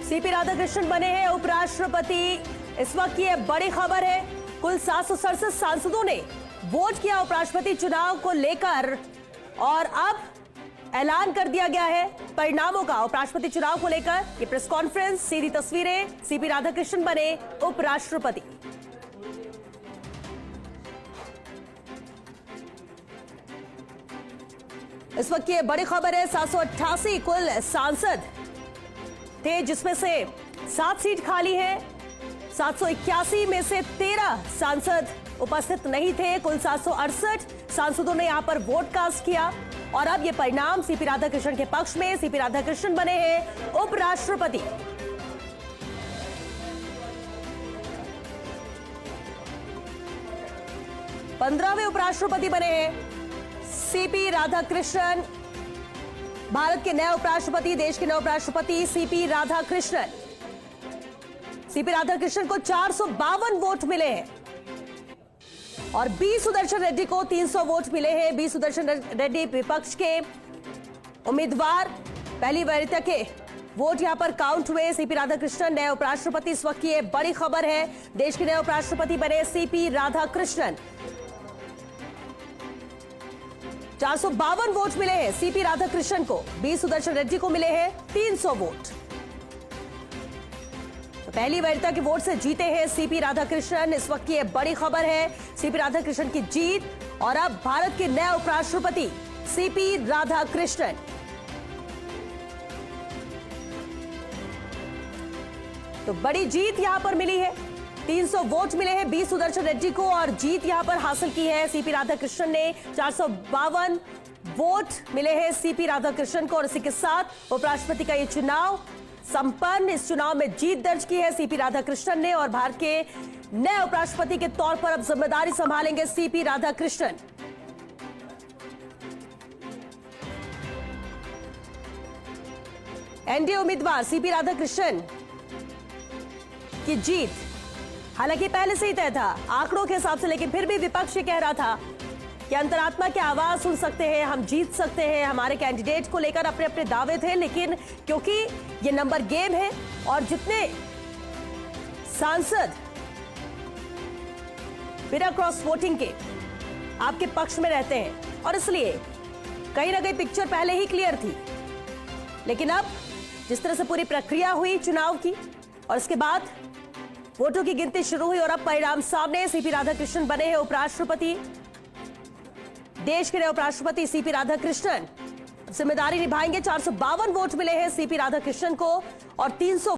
CP Radhakrishnan बने हैं उपराष्ट्रपति। इस वक्त की बड़ी खबर है, कुल 767 सांसदों ने वोट किया उपराष्ट्रपति चुनाव को लेकर और अब ऐलान कर दिया गया है परिणामों का। उपराष्ट्रपति चुनाव को लेकर ये प्रेस कॉन्फ्रेंस, सीधी तस्वीरें, सीपी राधाकृष्णन बने उपराष्ट्रपति। इस वक्त की बड़ी खबर है, 788 कुल सांसद थे, जिसमें से 7 सीट खाली है। 781 में से 13 सांसद उपस्थित नहीं थे। कुल 768 सांसदों ने यहां पर वोट कास्ट किया और अब ये परिणाम सीपी राधाकृष्णन के पक्ष में। सीपी राधाकृष्णन बने हैं उपराष्ट्रपति। पंद्रहवें उपराष्ट्रपति बने हैं सीपी राधाकृष्णन। भारत के नए उपराष्ट्रपति, देश के नए उपराष्ट्रपति सीपी राधाकृष्णन। सीपी राधाकृष्णन को 452 वोट मिले हैं और बी सुदर्शन रेड्डी को 300 वोट मिले हैं। बी सुदर्शन रेड्डी विपक्ष के उम्मीदवार, पहली वरीयता के वोट यहां पर काउंट हुए। सीपी राधाकृष्णन नए उपराष्ट्रपति। इस वक्त की बड़ी खबर है, देश के नए उपराष्ट्रपति बने सीपी राधाकृष्णन। 452 वोट मिले हैं सीपी राधाकृष्णन को। बी सुदर्शन रेड्डी को मिले हैं 300 वोट। तो पहली वरीयता के वोट से जीते हैं सीपी राधाकृष्णन। इस वक्त की यह बड़ी खबर है, सीपी राधाकृष्णन की जीत और अब भारत के नए उपराष्ट्रपति सीपी राधाकृष्णन। तो बड़ी जीत यहां पर मिली है, 300 वोट मिले हैं बी सुदर्शन रेड्डी को और जीत यहां पर हासिल की है सीपी राधाकृष्णन ने। 452 वोट मिले हैं सीपी राधाकृष्णन को और इसी के साथ उपराष्ट्रपति का ये चुनाव संपन्न। इस चुनाव में जीत दर्ज की है सीपी राधाकृष्णन ने और भारत के नए उपराष्ट्रपति के तौर पर अब जिम्मेदारी संभालेंगे सीपी राधाकृष्णन। एनडीए उम्मीदवार सीपी राधाकृष्णन की जीत हालांकि पहले से ही तय था आंकड़ों के हिसाब से, लेकिन फिर भी विपक्ष ये कह रहा था कि अंतरात्मा की आवाज सुन सकते हैं, हम जीत सकते हैं। हमारे कैंडिडेट को लेकर अपने अपने दावे थे, लेकिन क्योंकि ये नंबर गेम है और जितने सांसद बिना क्रॉस वोटिंग के आपके पक्ष में रहते हैं और इसलिए कहीं ना कहीं पिक्चर पहले ही क्लियर थी। लेकिन अब जिस तरह से पूरी प्रक्रिया हुई चुनाव की और इसके बाद वोटों की गिनती शुरू हुई और अब परिणाम सामने। सीपी राधाकृष्णन बने हैं उपराष्ट्रपति। देश के नए उपराष्ट्रपति सीपी राधाकृष्णन जिम्मेदारी निभाएंगे। 452 वोट मिले हैं सीपी राधाकृष्णन को और 300